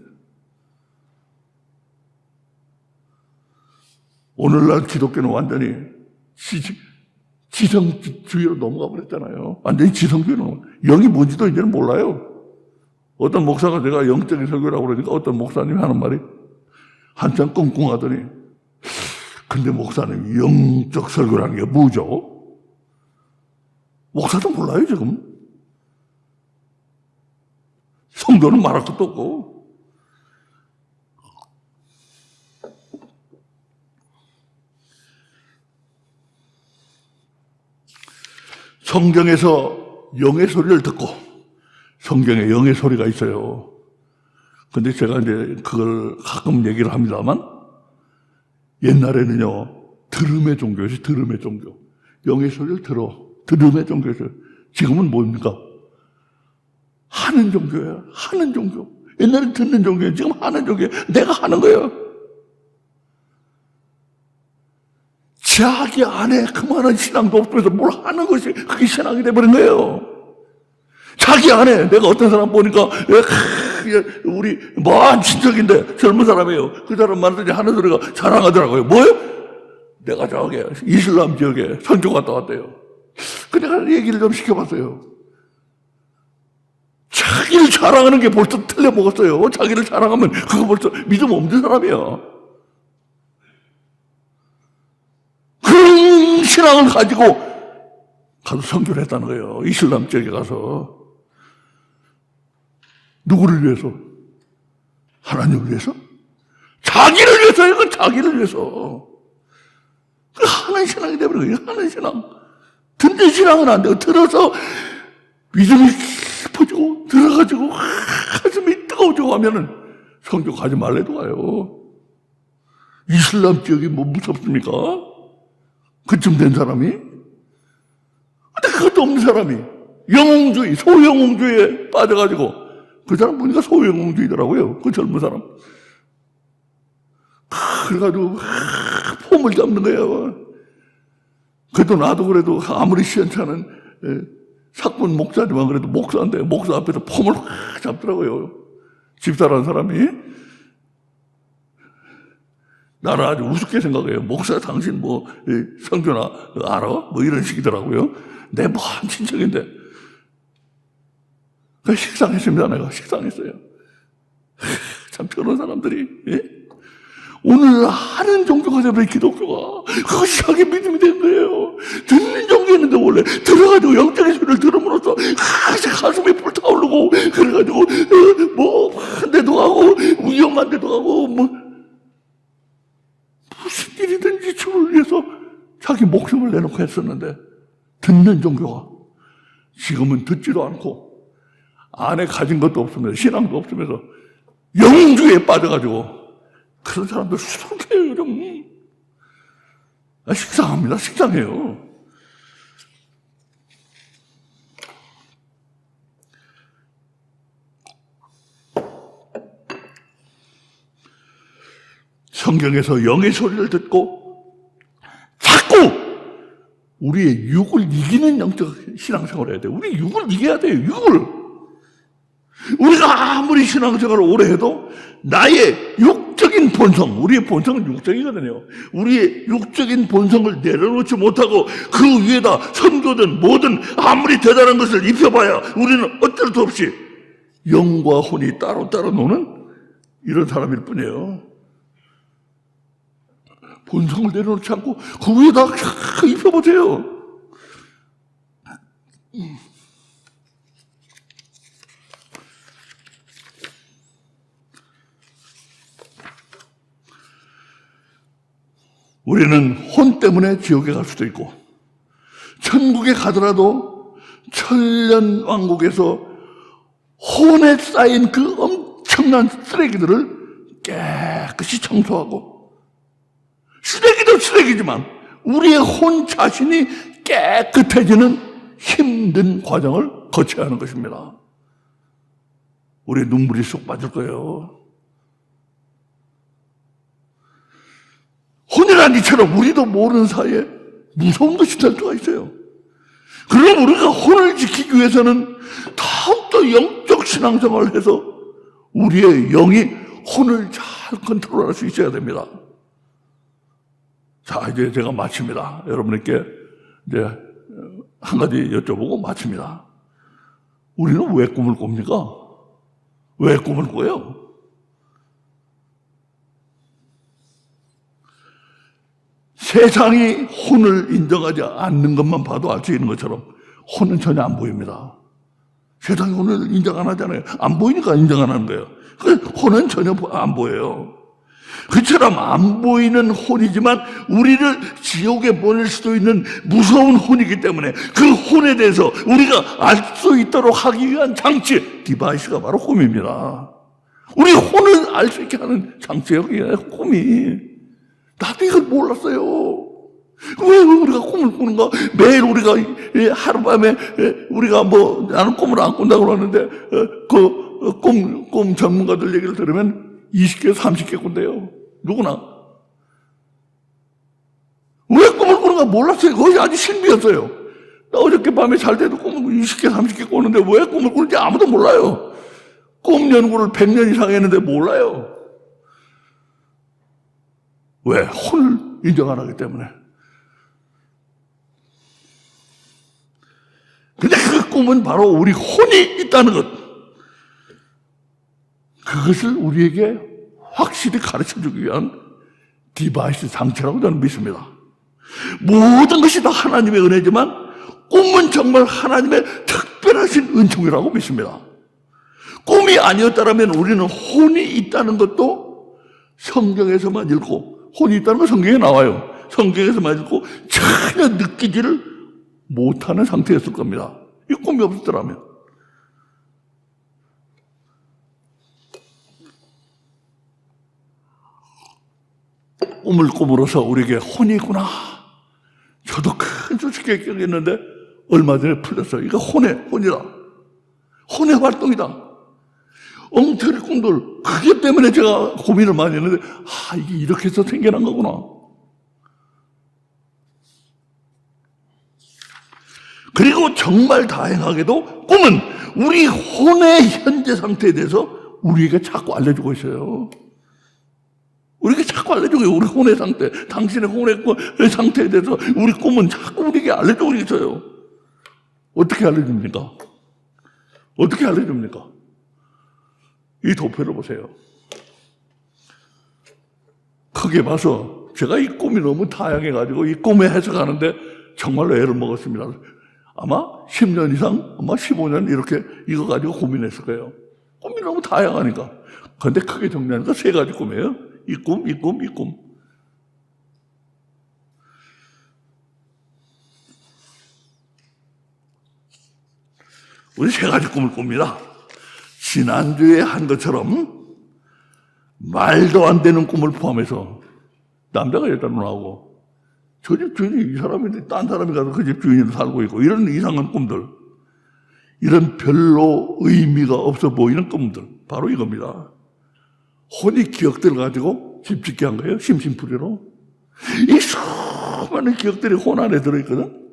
오늘날 기독교는 완전히 지성주의로 넘어가 버렸잖아요. 완전히 지성주의로. 영이 뭔지도 이제는 몰라요. 어떤 목사가 내가 영적인 설교라고 그러니까 어떤 목사님이 하는 말이 한참 끙끙하더니, 근데 목사님, 영적 설교라는 게 뭐죠? 목사도 몰라요, 지금. 성도는 말할 것도 없고. 성경에서 영의 소리를 듣고, 성경에 영의 소리가 있어요. 근데 제가 이제 그걸 가끔 얘기를 합니다만, 옛날에는요, 들음의 종교였어요, 들음의 종교. 영의 소리를 들음의 종교였어요. 지금은 뭡니까? 하는 종교예요, 하는 종교. 옛날엔 듣는 종교예요, 지금 하는 종교예요. 내가 하는 거예요. 자기 안에 그만한 신앙도 없으면서 뭘 하는 것이 그게 신앙이 돼버린 거예요. 자기 안에 내가 어떤 사람 보니까 우리 먼 친척인데 젊은 사람이에요. 그 사람 만나더니 하는 소리가 자랑하더라고요. 뭐예요? 내가 저기 이슬람 지역에 선교 갔다 왔대요. 그 내가 얘기를 좀 시켜봤어요. 자기를 자랑하는 게 벌써 틀려먹었어요. 자기를 자랑하면 그거 벌써 믿음 없는 사람이야. 그런 신앙을 가지고 가서 선교를 했다는 거예요. 이슬람 쪽에 가서. 누구를 위해서? 하나님을 위해서? 자기를 위해서, 이건 자기를 위해서. 하는 신앙이 되버린 거예요. 하는 신앙. 듣는 신앙은 안 돼요. 들어서 믿음이 깊어지고 들어가지고 가슴이 뜨거워지고 하면은 성교 가지 말래도 가요. 이슬람 지역이 뭐 무섭습니까? 그쯤 된 사람이? 근데 그것도 없는 사람이 영웅주의, 소영웅주의에 빠져가지고 그 사람 보니까 소영웅주의더라고요. 그 젊은 사람. 그래가지고 폼을 잡는 거예요. 그래도 나도 그래도 아무리 시원찮은 사건 목사지만 그래도 목사인데 목사 앞에서 폼을 확 잡더라고요. 집사라는 사람이. 나를 아주 우습게 생각해요. 목사 당신 뭐 성교나 알아? 뭐 이런 식이더라고요. 내 먼 친척인데. 식상했습니다. 내가 식상했어요. 참 저런 사람들이. 예? 오늘 하는 종교가 되면 기독교가 그것이 자기 믿음이 된 거예요. 듣는 종교였는데 원래 들어가지고 영적인 소리를 들음으로써 가슴이 불타오르고 그래가지고 뭐 한 데도 가고 위험한 데도 가고 뭐 무슨 일이든지 주를 위해서 자기 목숨을 내놓고 했었는데 듣는 종교가 지금은 듣지도 않고 안에 가진 것도 없으면서 신앙도 없으면서 영주에 빠져가지고 그런 사람들 수상해요, 좀. 식상합니다, 식상해요. 성경에서 영의 소리를 듣고 자꾸 우리의 육을 이기는 영적 신앙생활을 해야 돼요. 우리 육을 이겨야 돼요, 육을. 우리가 아무리 신앙생활을 오래 해도 나의 육적인 본성, 우리의 본성은 육적이거든요. 우리의 육적인 본성을 내려놓지 못하고 그 위에다 선교든 뭐든 아무리 대단한 것을 입혀봐야 우리는 어쩔 수 없이 영과 혼이 따로따로 노는 이런 사람일 뿐이에요. 본성을 내려놓지 않고 그 위에다 입혀보세요. 우리는 혼 때문에 지옥에 갈 수도 있고 천국에 가더라도 천년 왕국에서 혼에 쌓인 그 엄청난 쓰레기들을 깨끗이 청소하고 쓰레기도 쓰레기지만 우리의 혼 자신이 깨끗해지는 힘든 과정을 거쳐야 하는 것입니다. 우리 눈물이 쏙 빠질 거예요. 혼이란 이처럼 우리도 모르는 사이에 무서운 것이 될 수가 있어요. 그럼 우리가 혼을 지키기 위해서는 더욱더 영적 신앙생활을 해서 우리의 영이 혼을 잘 컨트롤할 수 있어야 됩니다. 자, 이제 제가 마칩니다. 여러분께 이제 한 가지 여쭤보고 마칩니다. 우리는 왜 꿈을 꿉니까? 왜 꿈을 꿔요? 세상이 혼을 인정하지 않는 것만 봐도 알 수 있는 것처럼 혼은 전혀 안 보입니다. 세상이 혼을 인정 안 하잖아요. 안 보이니까 인정 안 하는 거예요. 혼은 전혀 안 보여요. 그처럼 안 보이는 혼이지만 우리를 지옥에 보낼 수도 있는 무서운 혼이기 때문에 그 혼에 대해서 우리가 알 수 있도록 하기 위한 장치, 디바이스가 바로 꿈입니다. 우리 혼을 알 수 있게 하는 장치예요. 꿈이. 나도 이걸 몰랐어요. 왜 우리가 꿈을 꾸는가? 매일 우리가 하룻밤에 우리가 뭐 나는 꿈을 안 꾼다고 그러는데 꿈 전문가들 얘기를 들으면 20개, 30개 꾼대요. 누구나. 왜 꿈을 꾸는가 몰랐어요. 그것이 아주 신비였어요. 나 어저께 밤에 잘 때도 꿈을 20개, 30개 꾸는데 왜 꿈을 꾸는지 아무도 몰라요. 꿈 연구를 100년 이상 했는데 몰라요. 왜? 혼을 인정 안 하기 때문에. 근데 그 꿈은 바로 우리 혼이 있다는 것. 그것을 우리에게 확실히 가르쳐주기 위한 디바이스 장치라고 저는 믿습니다. 모든 것이 다 하나님의 은혜지만 꿈은 정말 하나님의 특별하신 은총이라고 믿습니다. 꿈이 아니었다면 우리는 혼이 있다는 것도 성경에서만 읽고, 혼이 있다는 건 성경에 나와요. 성경에서만 읽고 전혀 느끼지를 못하는 상태였을 겁니다. 이 꿈이 없었더라면. 꿈을 꿈으로써 우리에게 혼이 있구나. 저도 큰 수치게 겪었는데 얼마 전에 풀렸어요. 이거 혼이다. 혼의 활동이다. 엉터리 꿈들. 그게 때문에 제가 고민을 많이 했는데, 이게 이렇게 해서 생겨난 거구나. 그리고 정말 다행하게도 꿈은 우리 혼의 현재 상태에 대해서 우리에게 자꾸 알려주고 있어요. 우리에게 자꾸 알려주고, 우리 혼의 상태, 당신의 혼의 상태에 대해서 우리 꿈은 자꾸 우리에게 알려주고 있어요. 어떻게 알려줍니까? 어떻게 알려줍니까? 이 도표를 보세요. 크게 봐서 제가 이 꿈이 너무 다양해가지고 이 꿈에 해석하는데 정말로 애를 먹었습니다. 아마 10년 이상, 아마 15년 이렇게 이거 가지고 고민했을 거예요. 꿈이 너무 다양하니까. 그런데 크게 정리하니까 3가지 꿈이에요. 이 꿈, 이 꿈, 이 꿈. 우리 3가지 꿈을 꿉니다. 지난주에 한 것처럼 말도 안 되는 꿈을 포함해서 남자가 여자로 나오고, 저 집 주인이 이 사람인데 딴 사람이 가서 그 집 주인으로 살고 있고, 이런 이상한 꿈들, 이런 별로 의미가 없어 보이는 꿈들, 바로 이겁니다. 혼이 기억들을 가지고 집 짓게 한 거예요. 심심풀이로. 이 수많은 기억들이 혼 안에 들어있거든.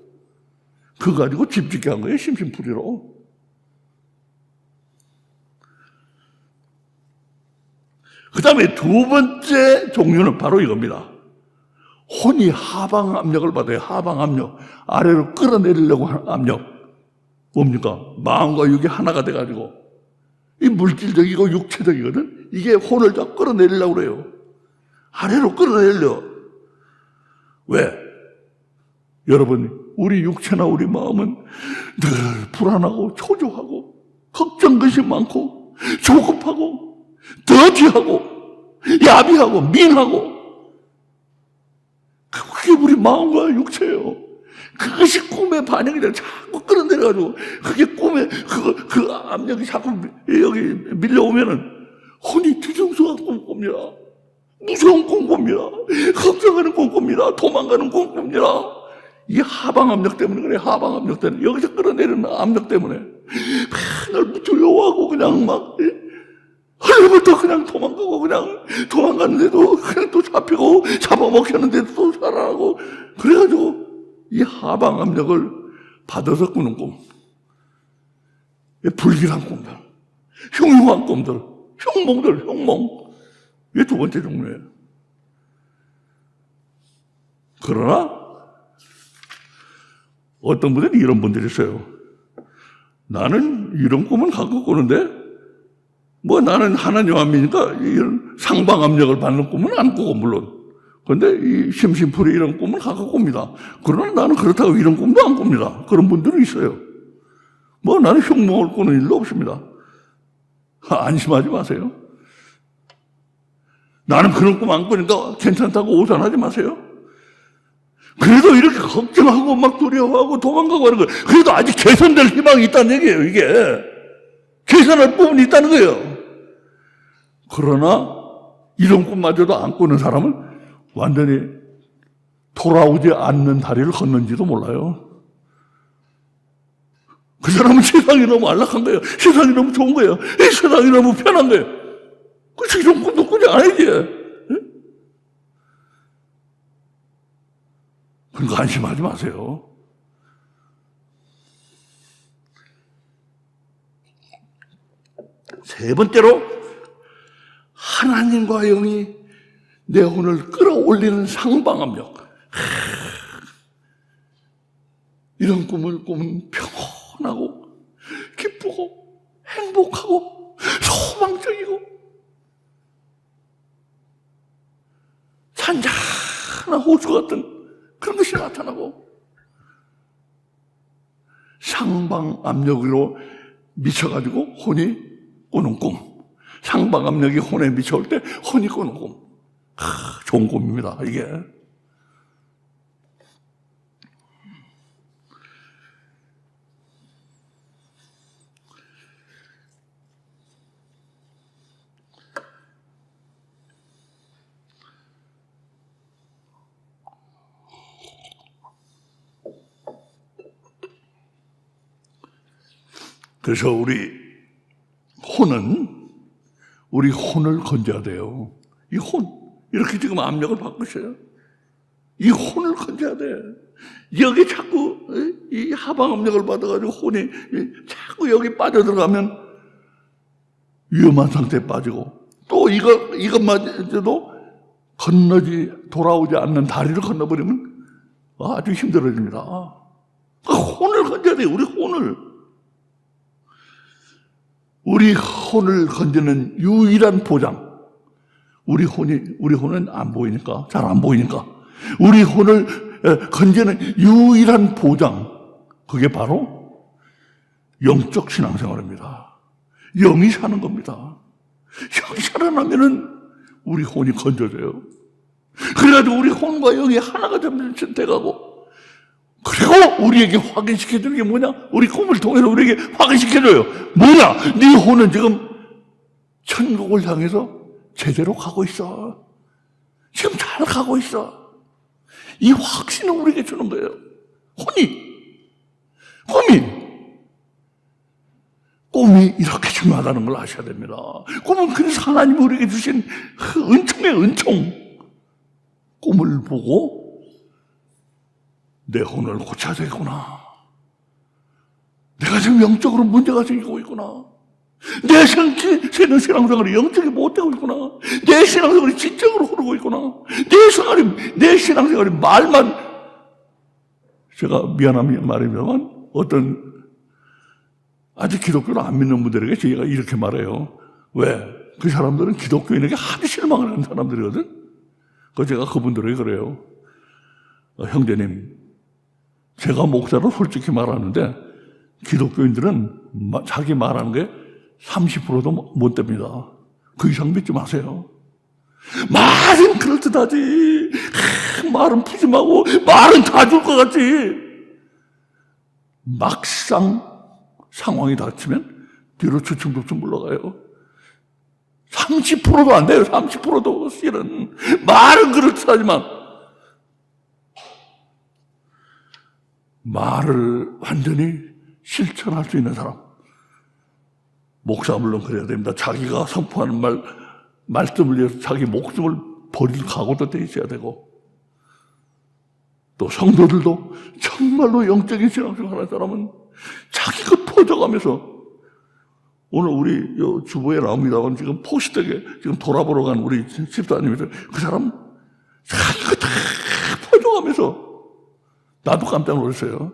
그거 가지고 집 짓게 한 거예요. 심심풀이로. 그 다음에 2번째 종류는 바로 이겁니다. 혼이 하방 압력을 받아요. 하방 압력. 아래로 끌어내리려고 하는 압력. 뭡니까? 마음과 육이 하나가 돼가지고. 이 물질적이고 육체적이거든? 이게 혼을 다 끌어내리려고 그래요. 아래로 끌어내리려. 왜? 여러분, 우리 육체나 우리 마음은 늘 불안하고 초조하고 걱정것이 많고 조급하고 더디하고 야비하고 민하고, 그게 우리 마음과 육체예요. 그것이 꿈의 반영이 돼. 자꾸 끌어내려가지고 그게 꿈에 그 압력이 자꾸 여기 밀려오면은 혼이 뒤숭숭한 꿈 꿉니다. 무서운 꿈 꿉니다. 걱정하는 꿈 꿉니다. 도망가는 꿈 꿉니다. 이 하방 압력 때문에 그래. 하방 압력 때문에, 여기서 끌어내리는 압력 때문에 맨날 두려워하고 그냥 막 하루부터 그냥 도망가고, 그냥 도망갔는데도 그냥 또 잡히고, 잡아먹혔는데도 또 살아나고, 그래가지고 이 하방 압력을 받아서 꾸는 꿈, 불길한 꿈들, 흉흉한 꿈들, 흉몽들, 흉몽, 이게 2번째 종류예요. 그러나 어떤 분들은 이런 분들이 있어요. 나는 이런 꿈은 갖고 꾸는데 나는 하나님 안 믿으니까 이런 상방 압력을 받는 꿈은 안 꾸고, 물론. 그런데 이 심심풀이 이런 꿈은 갖고 꿉니다. 그러나 나는 그렇다고 이런 꿈도 안 꿉니다. 그런 분들은 있어요. 나는 흉몽을 꾸는 일도 없습니다. 안심하지 마세요. 나는 그런 꿈 안 꾸니까 괜찮다고 오산하지 마세요. 그래도 이렇게 걱정하고 막 두려워하고 도망가고 하는 거예요. 그래도 아직 개선될 희망이 있다는 얘기예요, 이게. 개선할 부분이 있다는 거예요. 그러나 이런 꿈마저도 안 꾸는 사람은 완전히 돌아오지 않는 다리를 걷는지도 몰라요. 그 사람은 세상이 너무 안락한 거예요. 세상이 너무 좋은 거예요. 세상이 너무 편한 거예요. 그래서 이런 꿈도 꾸지 않아야지. 그러니까 안심하지 마세요. 세 번째로, 하나님과 영이 내 혼을 끌어올리는 상방압력. 이런 꿈을 꾸면 평온하고 기쁘고 행복하고 소망적이고 잔잔한 호수 같은 그런 것이 나타나고, 상방 압력으로 미쳐가지고 혼이 꾸는 꿈, 상방 압력이 혼에 미쳐올 때 혼이 꾸는 꿈. 좋은 꿈입니다, 이게. 그래서 우리 혼을 건져야 돼요. 이 혼, 이렇게 지금 압력을 받고 있어요. 이 혼을 건져야 돼. 여기 자꾸 이 하방 압력을 받아가지고 혼이 자꾸 여기 빠져들어가면 위험한 상태에 빠지고, 또 이것마저도 돌아오지 않는 다리를 건너버리면 아주 힘들어집니다. 혼을 건져야 돼요, 우리 혼을 건지는 유일한 보장. 우리 혼은 안 보이니까, 잘 안 보이니까. 우리 혼을 건지는 유일한 보장. 그게 바로 영적 신앙생활입니다. 영이 사는 겁니다. 영이 살아나면은 우리 혼이 건져져요. 그래가지고 우리 혼과 영이 하나가 돼가고, 그리고 우리에게 확인시켜주는 게 뭐냐? 우리 꿈을 통해서 우리에게 확인시켜줘요. 뭐냐? 네 혼은 지금 천국을 향해서 제대로 가고 있어. 지금 잘 가고 있어. 이 확신을 우리에게 주는 거예요. 꿈이 이렇게 중요하다는 걸 아셔야 됩니다. 꿈은 그래서 하나님이 우리에게 주신 은총의 은총. 꿈을 보고 내 혼을 고쳐야 되겠구나. 내가 지금 영적으로 문제가 생기고 있구나. 내 신앙생활이 영적이 못되고 있구나. 내 신앙생활이 지적으로 흐르고 있구나. 내 신앙생활이 말만, 제가 미안한 말입니다만, 어떤 아직 기독교를 안 믿는 분들에게 제가 이렇게 말해요. 왜? 그 사람들은 기독교인에게 아주 실망을 하는 사람들이거든. 제가 그분들에게 그래요. 형제님, 제가 목사로 솔직히 말하는데 기독교인들은 자기 말하는 게 30%도 못 됩니다. 그 이상 믿지 마세요. 말은 그럴듯하지. 말은 푸짐하고 말은 다 줄 것 같지. 막상 상황이 닥치면 뒤로 주춤주춤 물러가요. 30%도 안 돼요. 30%도 실은. 말은 그럴듯하지만 말을 완전히 실천할 수 있는 사람, 목사 물론 그래야 됩니다. 자기가 선포하는 말씀을 위해서 자기 목숨을 버릴 각오도 돼 있어야 되고, 또 성도들도 정말로 영적인 신앙생활 하는 사람은 자기 것 퍼져가면서, 오늘 우리 주보에 나옵니다만 지금 포시댁에 지금 돌아보러 간 우리 집사님이 그 사람 자기 것 다 퍼져가면서, 나도 깜짝 놀랐어요.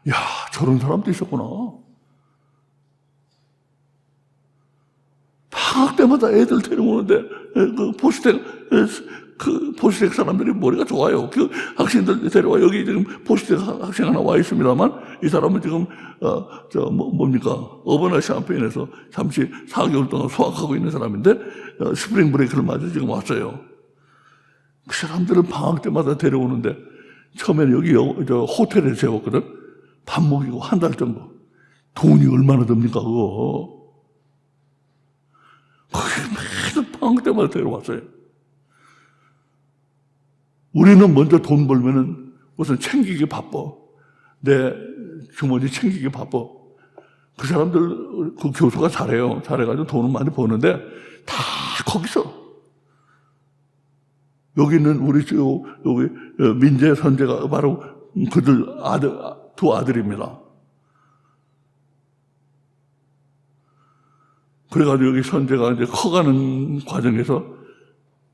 야, 저런 사람도 있었구나. 방학 때마다 애들 데려오는데 그 포시댁 사람들이 머리가 좋아요. 그 학생들 데려와. 여기 지금 포시댁 학생 하나 와 있습니다만, 이 사람은 지금 뭡니까? 어버나 샴페인에서 잠시 4개월 동안 수학하고 있는 사람인데 스프링 브레이크를 맞아 지금 왔어요. 그 사람들은 방학 때마다 데려오는데 처음에는 여기 호텔에 재웠거든. 밥 먹이고 한 달 정도. 돈이 얼마나 듭니까 그거. 매일 방학 때마다 데려왔어요. 우리는 먼저 돈 벌면은 우선 챙기기 바빠. 내 주머니 챙기기 바빠. 그 사람들, 그 교수가 잘해요. 잘해가지고 돈은 많이 버는데 다 거기서. 여기는 우리 여기 민재 선재가 바로 그들 두 아들입니다. 그래가지고 여기 선재가 이제 커가는 과정에서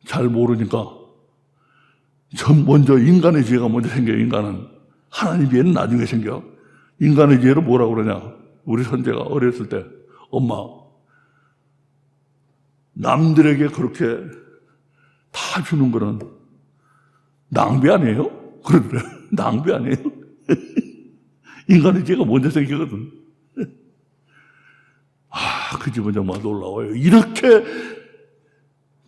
잘 모르니까 먼저 인간의 지혜가 먼저 생겨요. 인간은 하나님 지혜는 나중에 생겨. 인간의 지혜로 뭐라고 그러냐? 우리 선재가 어렸을 때, 엄마, 남들에게 그렇게 다 주는 거는 낭비 아니에요? 그러더래요. 낭비 아니에요? 인간의 죄가 먼저 생기거든. 그 집은 정말 놀라워요. 이렇게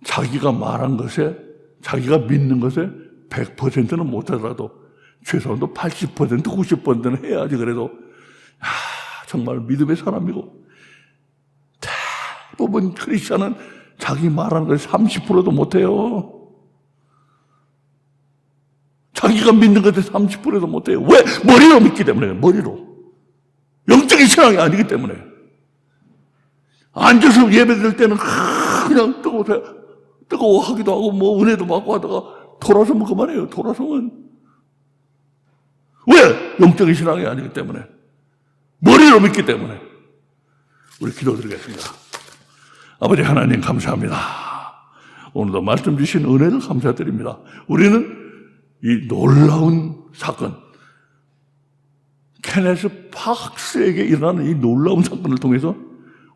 자기가 말한 것에, 자기가 믿는 것에 100%는 못하더라도 최소한도 80%, 90%는 해야지. 그래도 정말 믿음의 사람이고, 대부분 크리스찬은 자기 말하는 것에 30%도 못해요. 자기가 믿는 것에 30%도 못해요. 왜? 머리로 믿기 때문에. 머리로. 영적인 신앙이 아니기 때문에. 앉아서 예배 드릴 때는 그냥 뜨거워하기도 하고 뭐 은혜도 받고 하다가 돌아서면 그만해요. 돌아서면. 왜? 영적인 신앙이 아니기 때문에. 머리로 믿기 때문에. 우리 기도드리겠습니다. 아버지 하나님 감사합니다. 오늘도 말씀 주신 은혜를 감사드립니다. 우리는 이 놀라운 사건, 케네스 파크스에게 일어나는 이 놀라운 사건을 통해서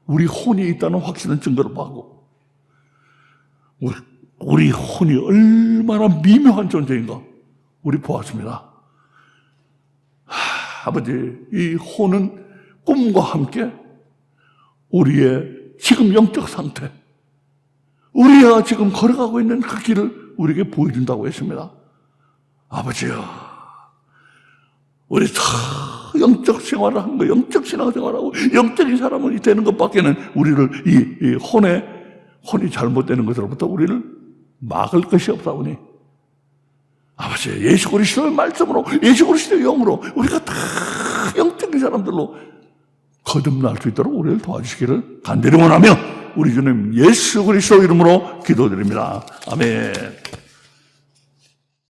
우리 혼이 있다는 확신을 증거로 받고, 우리 혼이 얼마나 미묘한 존재인가 우리 보았습니다. 아버지, 이 혼은 꿈과 함께 우리의 지금 영적 상태, 우리가 지금 걸어가고 있는 그 길을 우리에게 보여준다고 했습니다. 아버지요, 우리 다 영적 생활을 한 거, 영적 신앙 생활하고 영적인 사람이 되는 것밖에는 우리를 이 혼이 잘못되는 것으로부터 우리를 막을 것이 없사오니, 아버지, 예수 그리스도의 말씀으로, 예수 그리스도의 영으로 우리가 다 영적인 사람들로 거듭날 수 있도록 우리를 도와주시기를 간절히 원하며 우리 주님 예수 그리스도 이름으로 기도드립니다. 아멘.